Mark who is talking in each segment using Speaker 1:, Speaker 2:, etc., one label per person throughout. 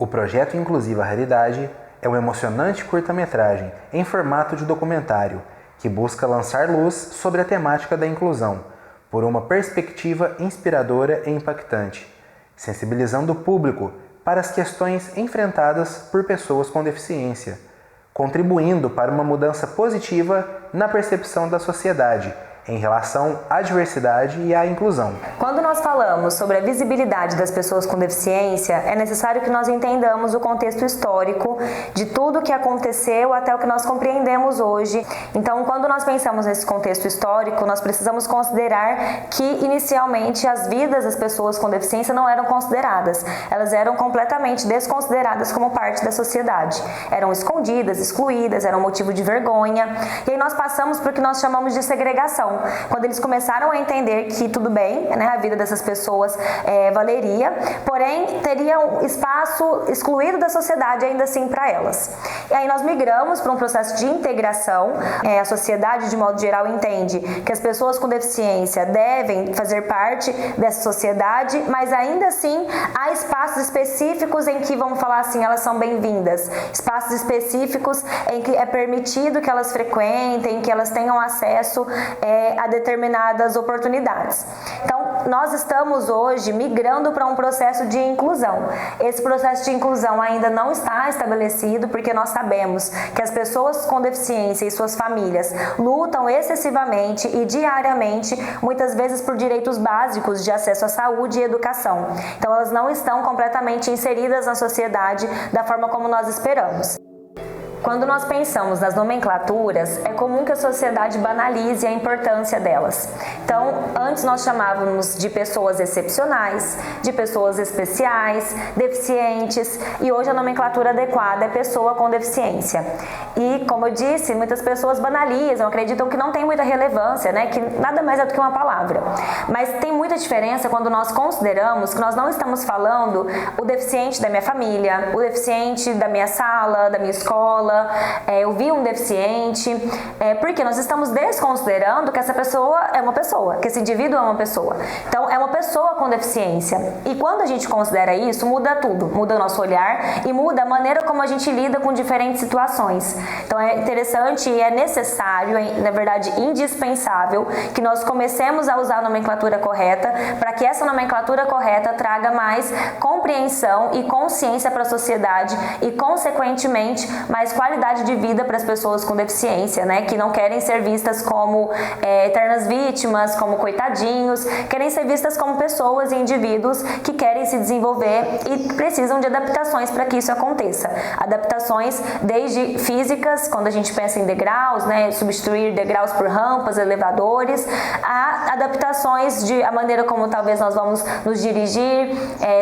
Speaker 1: O projeto Inclusiva Raridade é um emocionante curta-metragem em formato de documentário que busca lançar luz sobre a temática da inclusão por uma perspectiva inspiradora e impactante, sensibilizando o público para as questões enfrentadas por pessoas com deficiência, contribuindo para uma mudança positiva na percepção da sociedade em relação à diversidade e à inclusão.
Speaker 2: Quando nós falamos sobre a visibilidade das pessoas com deficiência, é necessário que nós entendamos o contexto histórico de tudo o que aconteceu até o que nós compreendemos hoje. Então, quando nós pensamos nesse contexto histórico, nós precisamos considerar que, inicialmente, as vidas das pessoas com deficiência não eram consideradas. Elas eram completamente desconsideradas como parte da sociedade. Eram escondidas, excluídas, eram motivo de vergonha. E aí nós passamos para o que nós chamamos de segregação. Quando eles começaram a entender que tudo bem, né, a vida dessas pessoas valeria, porém teria um espaço excluído da sociedade ainda assim para elas. E aí nós migramos para um processo de integração. A sociedade, de modo geral, entende que as pessoas com deficiência devem fazer parte dessa sociedade, mas ainda assim há espaços específicos em que, vamos falar assim, elas são bem-vindas. Espaços específicos em que é permitido que elas frequentem, que elas tenham acesso a determinadas oportunidades. Então, nós estamos hoje migrando para um processo de inclusão. Esse processo de inclusão ainda não está estabelecido, porque nós sabemos que as pessoas com deficiência e suas famílias lutam excessivamente e diariamente, muitas vezes por direitos básicos de acesso à saúde e educação. Então, elas não estão completamente inseridas na sociedade da forma como nós esperamos. Quando nós pensamos nas nomenclaturas, é comum que a sociedade banalize a importância delas. Então, antes nós chamávamos de pessoas excepcionais, de pessoas especiais, deficientes, e hoje a nomenclatura adequada é pessoa com deficiência. E, como eu disse, muitas pessoas banalizam, acreditam que não tem muita relevância, né? Que nada mais é do que uma palavra. Mas tem muita diferença quando nós consideramos que nós não estamos falando o deficiente da minha família, o deficiente da minha sala, da minha escola, eu vi um deficiente, porque nós estamos desconsiderando que essa pessoa é uma pessoa, que esse indivíduo é uma pessoa. Então, é uma pessoa com deficiência. E quando a gente considera isso, muda tudo. Muda o nosso olhar e muda a maneira como a gente lida com diferentes situações. Então, é interessante e é necessário, na verdade, indispensável, que nós comecemos a usar a nomenclatura correta para que essa nomenclatura correta traga mais compreensão e consciência para a sociedade e, consequentemente, mais qualidade de vida para as pessoas com deficiência, né? Que não querem ser vistas como eternas vítimas, como coitadinhos, querem ser vistas como pessoas e indivíduos que querem se desenvolver e precisam de adaptações para que isso aconteça. Adaptações desde físicas, quando a gente pensa em degraus, né? Substituir degraus por rampas, elevadores, a adaptações de a maneira como talvez nós vamos nos dirigir,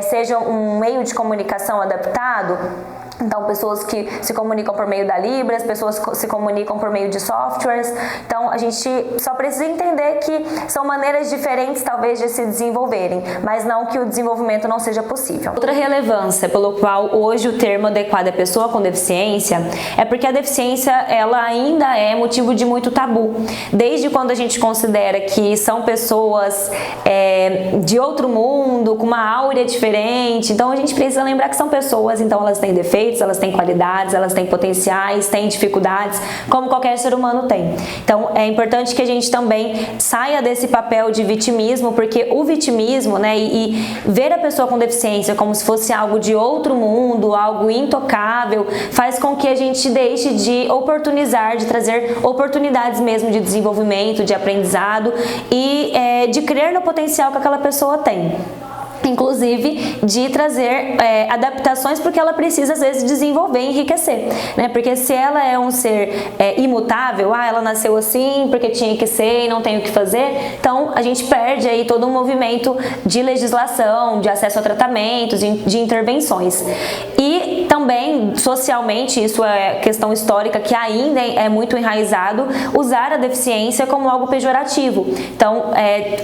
Speaker 2: seja um meio de comunicação adaptado. Então, pessoas que se comunicam por meio da Libras, pessoas que se comunicam por meio de softwares. Então, a gente só precisa entender que são maneiras diferentes, talvez, de se desenvolverem, mas não que o desenvolvimento não seja possível. Outra relevância pelo qual hoje o termo adequado é pessoa com deficiência é porque a deficiência, ela ainda é motivo de muito tabu. Desde quando a gente considera que são pessoas de outro mundo, com uma áurea diferente, então a gente precisa lembrar que são pessoas, então elas têm defeitos, elas têm qualidades, elas têm potenciais, têm dificuldades, como qualquer ser humano tem. Então, é importante que a gente também saia desse papel de vitimismo, porque o vitimismo, né, e ver a pessoa com deficiência como se fosse algo de outro mundo, algo intocável, faz com que a gente deixe de oportunizar, de trazer oportunidades mesmo de desenvolvimento, de aprendizado e de crer no potencial que aquela pessoa tem. Inclusive de trazer adaptações porque ela precisa às vezes desenvolver e enriquecer, né? Porque se ela é um ser imutável, ela nasceu assim porque tinha que ser e não tem o que fazer, então a gente perde aí todo um movimento de legislação, de acesso a tratamentos, de intervenções. E também socialmente, isso é questão histórica que ainda é muito enraizado, usar a deficiência como algo pejorativo. Então,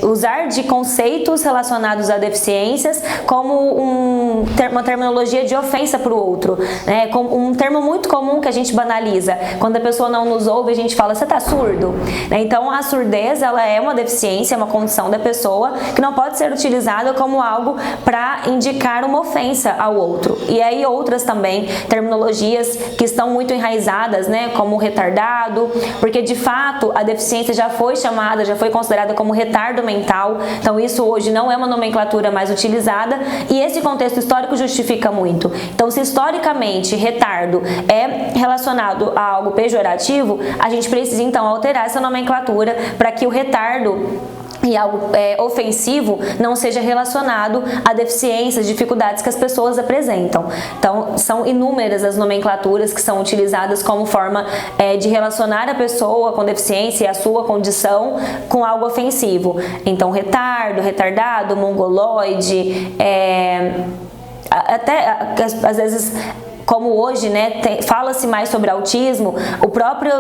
Speaker 2: usar de conceitos relacionados à deficiência deficiências como uma terminologia de ofensa para o outro, né? Como um termo muito comum que a gente banaliza. Quando a pessoa não nos ouve, a gente fala, você tá surdo? Então, a surdez, ela é uma deficiência, é uma condição da pessoa que não pode ser utilizada como algo para indicar uma ofensa ao outro. E aí outras também terminologias que estão muito enraizadas, né? Como retardado, porque de fato a deficiência já foi chamada, já foi considerada como retardo mental. Então, isso hoje não é uma nomenclatura mais utilizada e esse contexto histórico justifica muito. Então, se historicamente retardo é relacionado a algo pejorativo, a gente precisa então alterar essa nomenclatura para que o retardo e algo ofensivo não seja relacionado a deficiências, dificuldades que as pessoas apresentam. Então, são inúmeras as nomenclaturas que são utilizadas como forma de relacionar a pessoa com deficiência e a sua condição com algo ofensivo. Então, retardo, retardado, mongoloide, até às vezes... Como hoje, né, fala-se mais sobre autismo, o próprio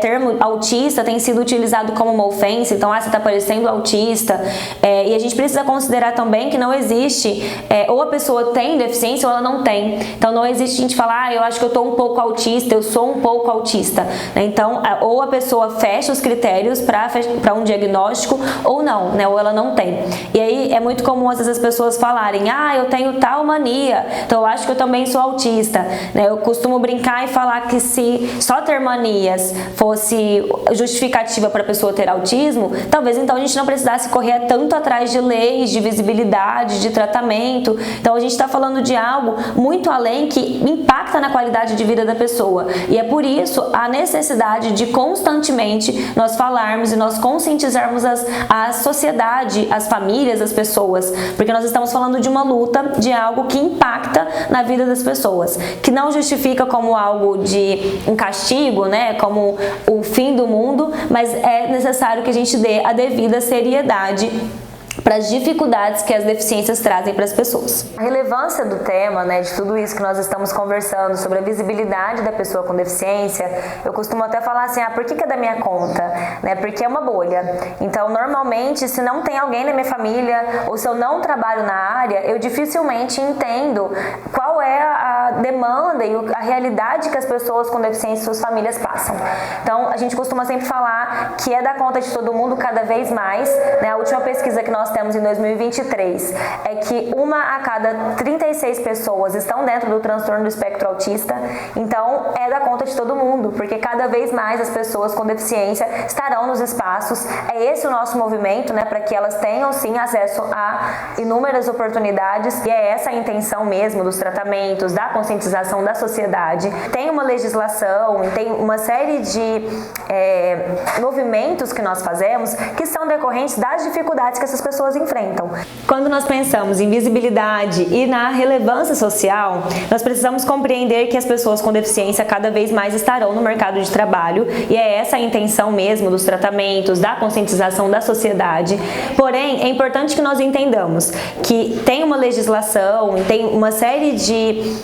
Speaker 2: termo autista tem sido utilizado como uma ofensa, então, você está parecendo autista, e a gente precisa considerar também que não existe, ou a pessoa tem deficiência ou ela não tem, então não existe a gente falar, eu acho que eu estou um pouco autista, eu sou um pouco autista, né? Então, ou a pessoa fecha os critérios para um diagnóstico ou não, né, ou ela não tem. E aí é muito comum às vezes as pessoas falarem, eu tenho tal mania, então eu acho que eu também sou autista. Eu costumo brincar e falar que se só ter manias fosse justificativa para a pessoa ter autismo, talvez então a gente não precisasse correr tanto atrás de leis, de visibilidade, de tratamento. Então a gente está falando de algo muito além que impacta na qualidade de vida da pessoa. E é por isso a necessidade de constantemente nós falarmos e nós conscientizarmos a sociedade, as famílias, as pessoas, porque nós estamos falando de uma luta, de algo que impacta na vida das pessoas, que não justifica como algo de um castigo, né, como o fim do mundo, mas é necessário que a gente dê a devida seriedade para as dificuldades que as deficiências trazem para as pessoas. A relevância do tema, né, de tudo isso que nós estamos conversando sobre a visibilidade da pessoa com deficiência, eu costumo até falar assim, por que é da minha conta? Né, porque é uma bolha. Então, normalmente, se não tem alguém na minha família ou se eu não trabalho na área, eu dificilmente entendo qual é a demanda e a realidade que as pessoas com deficiência e suas famílias passam. Então, a gente costuma sempre falar que é da conta de todo mundo cada vez mais, né? A última pesquisa que nós temos em 2023 é que 1 a cada 36 pessoas estão dentro do transtorno do espectro autista, então é da conta de todo mundo, porque cada vez mais as pessoas com deficiência estarão nos espaços, é esse o nosso movimento, né, para que elas tenham sim acesso a inúmeras oportunidades, e é essa a intenção mesmo dos tratamentos, da conscientização da sociedade. Tem uma legislação, tem uma série de movimentos que nós fazemos que são decorrentes das dificuldades que essas pessoas enfrentam. Quando nós pensamos em visibilidade e na relevância social, nós precisamos compreender que as pessoas com deficiência cada vez mais estarão no mercado de trabalho, e é essa a intenção mesmo dos tratamentos, da conscientização da sociedade. Porém, é importante que nós entendamos que tem uma legislação, tem uma série de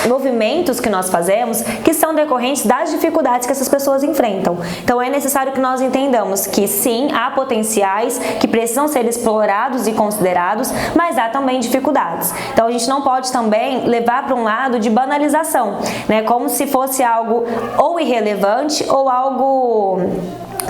Speaker 2: movimentos que nós fazemos que são decorrentes das dificuldades que essas pessoas enfrentam. Então, é necessário que nós entendamos que sim, há potenciais que precisam ser explorados e considerados, mas há também dificuldades. Então, a gente não pode também levar para um lado de banalização, né? Como se fosse algo ou irrelevante ou algo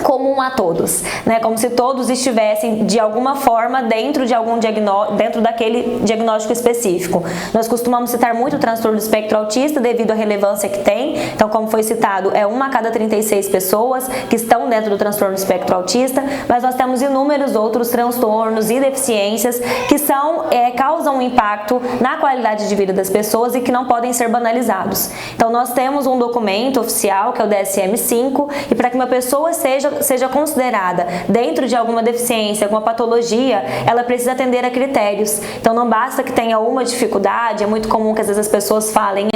Speaker 2: comum a todos, né? Como se todos estivessem de alguma forma dentro de algum dentro daquele diagnóstico específico. Nós costumamos citar muito o transtorno do espectro autista devido à relevância que tem. Então, como foi citado, é 1 a cada 36 pessoas que estão dentro do transtorno do espectro autista, mas nós temos inúmeros outros transtornos e deficiências que causam um impacto na qualidade de vida das pessoas e que não podem ser banalizados. Então, nós temos um documento oficial que é o DSM-5, e para que uma pessoa seja considerada dentro de alguma deficiência, alguma patologia, ela precisa atender a critérios. Então, não basta que tenha uma dificuldade. É muito comum que às vezes as pessoas falem,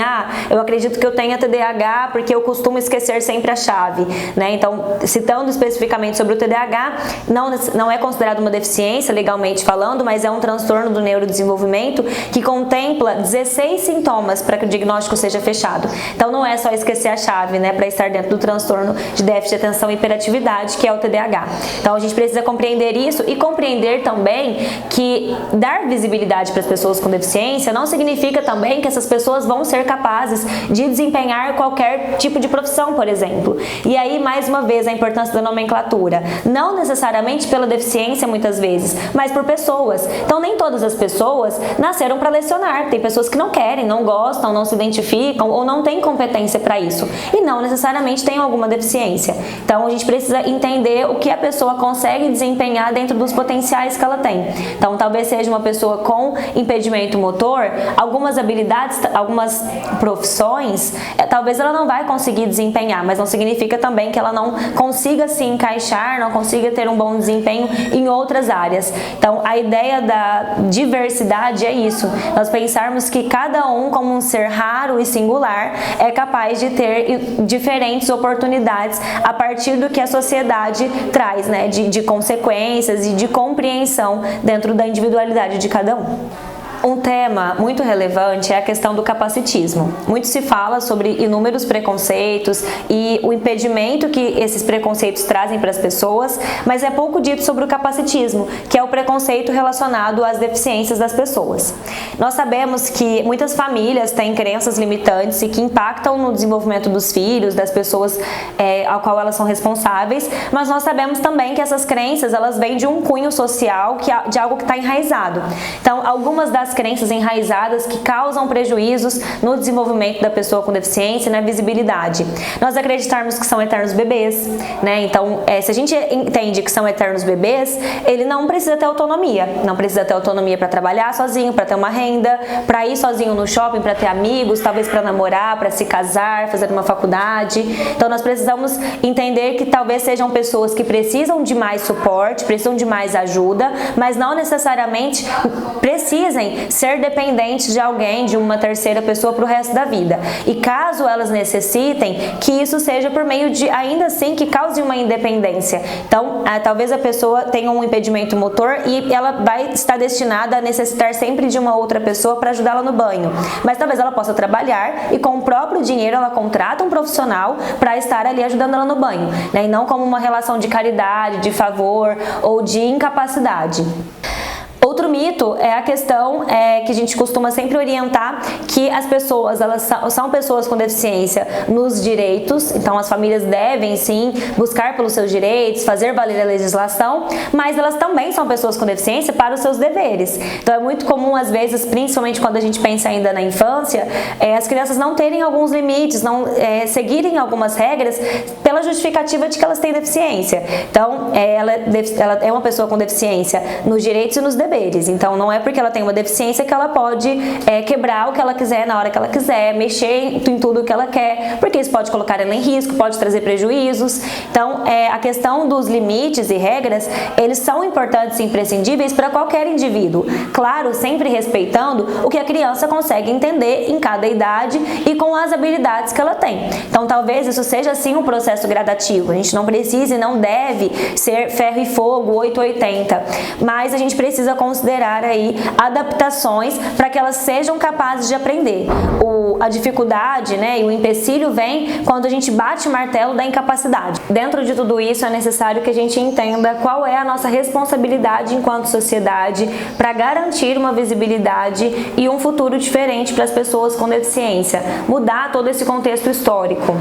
Speaker 2: eu acredito que eu tenha TDAH porque eu costumo esquecer sempre a chave, né? Então, citando especificamente sobre o TDAH, não é considerado uma deficiência legalmente falando, mas é um transtorno do neurodesenvolvimento que contempla 16 sintomas para que o diagnóstico seja fechado. Então, não é só esquecer a chave, né, para estar dentro do transtorno de déficit de atenção e hiperatividade. realidade que é o TDAH. Então a gente precisa compreender isso e compreender também que dar visibilidade para as pessoas com deficiência não significa também que essas pessoas vão ser capazes de desempenhar qualquer tipo de profissão, por exemplo. E aí, mais uma vez, a importância da nomenclatura. Não necessariamente pela deficiência, muitas vezes, mas por pessoas. Então, nem todas as pessoas nasceram para lecionar. Tem pessoas que não querem, não gostam, não se identificam ou não têm competência para isso. E não necessariamente têm alguma deficiência. Então, a gente precisa entender o que a pessoa consegue desempenhar dentro dos potenciais que ela tem. Então, talvez seja uma pessoa com impedimento motor, algumas habilidades, algumas profissões, talvez ela não vai conseguir desempenhar, mas não significa também que ela não consiga se encaixar, não consiga ter um bom desempenho em outras áreas. Então, a ideia da diversidade é isso, nós pensarmos que cada um, como um ser raro e singular, é capaz de ter diferentes oportunidades a partir do que a sociedade traz, né, de consequências e de compreensão dentro da individualidade de cada um. Um tema muito relevante é a questão do capacitismo. Muito se fala sobre inúmeros preconceitos e o impedimento que esses preconceitos trazem para as pessoas, mas é pouco dito sobre o capacitismo, que é o preconceito relacionado às deficiências das pessoas. Nós sabemos que muitas famílias têm crenças limitantes e que impactam no desenvolvimento dos filhos, das pessoas ao qual elas são responsáveis, mas nós sabemos também que essas crenças, elas vêm de um cunho social, de algo que está enraizado. Então, algumas das crenças enraizadas que causam prejuízos no desenvolvimento da pessoa com deficiência e na visibilidade. Nós acreditarmos que são eternos bebês, né? Então, se a gente entende que são eternos bebês, ele não precisa ter autonomia. Não precisa ter autonomia para trabalhar sozinho, para ter uma renda, para ir sozinho no shopping, para ter amigos, talvez para namorar, para se casar, fazer uma faculdade. Então, nós precisamos entender que talvez sejam pessoas que precisam de mais suporte, precisam de mais ajuda, mas não necessariamente precisem ser dependentes de alguém, de uma terceira pessoa para o resto da vida. E caso elas necessitem, que isso seja por meio de, ainda assim, que cause uma independência. Então, talvez a pessoa tenha um impedimento motor e ela vai estar destinada a necessitar sempre de uma outra pessoa para ajudá-la no banho. Mas talvez ela possa trabalhar e com o próprio dinheiro ela contrata um profissional para estar ali ajudando ela no banho, né? E não como uma relação de caridade, de favor ou de incapacidade. Outro mito é a questão que a gente costuma sempre orientar, que as pessoas, elas são pessoas com deficiência nos direitos, então as famílias devem sim buscar pelos seus direitos, fazer valer a legislação, mas elas também são pessoas com deficiência para os seus deveres. Então é muito comum às vezes, principalmente quando a gente pensa ainda na infância, as crianças não terem alguns limites, não seguirem algumas regras pela justificativa de que elas têm deficiência. Então ela é uma pessoa com deficiência nos direitos e nos deveres. Então não é porque ela tem uma deficiência que ela pode quebrar o que ela quiser na hora que ela quiser, mexer em tudo o que ela quer, porque isso pode colocar ela em risco, pode trazer prejuízos. Então a questão dos limites e regras, eles são importantes e imprescindíveis para qualquer indivíduo. Claro, sempre respeitando o que a criança consegue entender em cada idade e com as habilidades que ela tem. Então talvez isso seja sim um processo gradativo. A gente não precisa e não deve ser ferro e fogo, 880, mas a gente precisa considerar aí adaptações para que elas sejam capazes de aprender. A dificuldade, né, e o empecilho vem quando a gente bate o martelo da incapacidade. Dentro de tudo isso é necessário que a gente entenda qual é a nossa responsabilidade enquanto sociedade para garantir uma visibilidade e um futuro diferente para as pessoas com deficiência, mudar todo esse contexto histórico.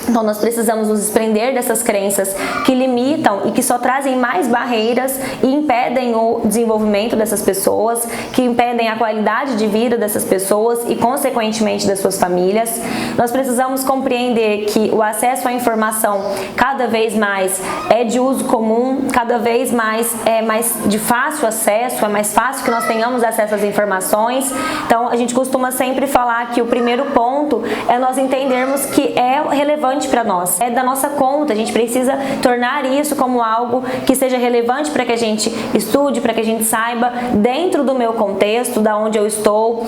Speaker 2: Então nós precisamos nos desprender dessas crenças que limitam e que só trazem mais barreiras e impedem o desenvolvimento dessas pessoas, que impedem a qualidade de vida dessas pessoas e consequentemente das suas famílias. Nós precisamos compreender que o acesso à informação cada vez mais é de uso comum, cada vez mais é mais de fácil acesso, é mais fácil que nós tenhamos acesso às informações. Então a gente costuma sempre falar que o primeiro ponto é nós entendermos que é relevante para nós, é da nossa conta, a gente precisa tornar isso como algo que seja relevante para que a gente estude, para que a gente saiba dentro do meu contexto, da onde eu estou,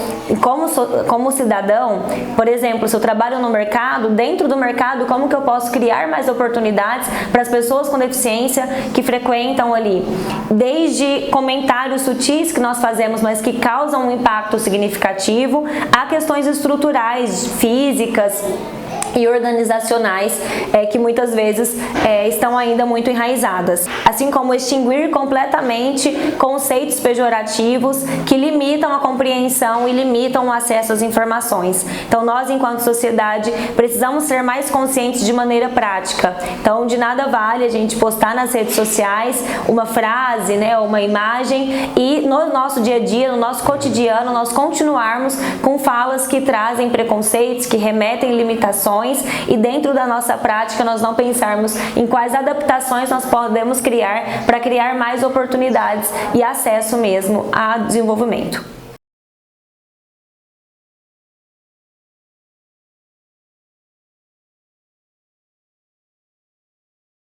Speaker 2: como cidadão. Por exemplo, se eu trabalho no mercado, dentro do mercado, como que eu posso criar mais oportunidades para as pessoas com deficiência que frequentam ali, desde comentários sutis que nós fazemos, mas que causam um impacto significativo, a questões estruturais, físicas, e organizacionais que muitas vezes estão ainda muito enraizadas. Assim como extinguir completamente conceitos pejorativos que limitam a compreensão e limitam o acesso às informações. Então nós, enquanto sociedade, precisamos ser mais conscientes de maneira prática. Então de nada vale a gente postar nas redes sociais uma frase, né, uma imagem e no nosso dia a dia, no nosso cotidiano, nós continuarmos com falas que trazem preconceitos, que remetem limitações, e dentro da nossa prática nós não pensarmos em quais adaptações nós podemos criar para criar mais oportunidades e acesso mesmo a desenvolvimento.